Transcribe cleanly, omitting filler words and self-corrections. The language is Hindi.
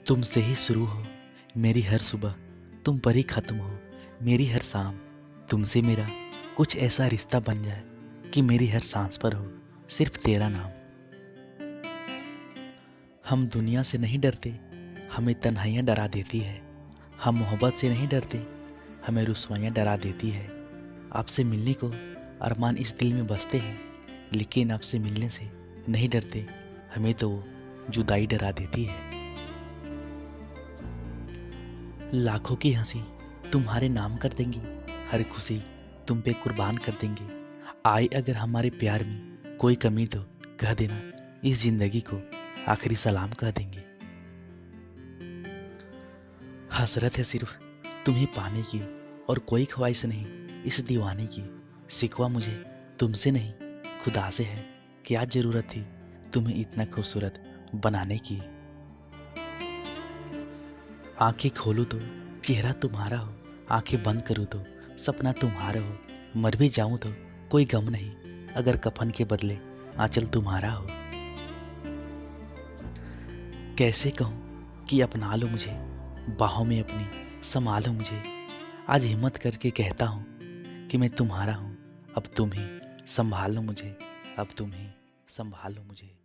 तुमसे ही शुरू हो मेरी हर सुबह, तुम पर ही खत्म हो मेरी हर शाम। तुमसे मेरा कुछ ऐसा रिश्ता बन जाए कि मेरी हर सांस पर हो सिर्फ तेरा नाम। हम दुनिया से नहीं डरते, हमें तन्हाइयाँ डरा देती है। हम मोहब्बत से नहीं डरते, हमें रुसवाइयाँ डरा देती है। आपसे मिलने को अरमान इस दिल में बसते हैं, लेकिन आपसे मिलने से नहीं डरते, हमें तो वो जुदाई डरा देती है। लाखों की हंसी तुम्हारे नाम कर देंगे, हर खुशी तुम पे कुर्बान कर देंगे। आए अगर हमारे प्यार में कोई कमी तो कह देना, इस जिंदगी को आखिरी सलाम कह देंगे। हसरत है सिर्फ तुम्हें पाने की और कोई ख्वाहिश नहीं इस दीवाने की। सिकवा मुझे तुमसे नहीं खुदा से है, क्या ज़रूरत थी तुम्हें इतना खूबसूरत बनाने की। आंखें खोलूं तो चेहरा तुम्हारा हो, आंखें बंद करूं तो सपना तुम्हारा हो। मर भी जाऊं तो कोई गम नहीं, अगर कफन के बदले आंचल तुम्हारा हो। कैसे कहूँ कि अपना लो मुझे, बाहों में अपनी संभालो मुझे। आज हिम्मत करके कहता हूँ कि मैं तुम्हारा हूँ, अब तुम ही संभालो मुझे, अब तुम ही संभालो मुझे।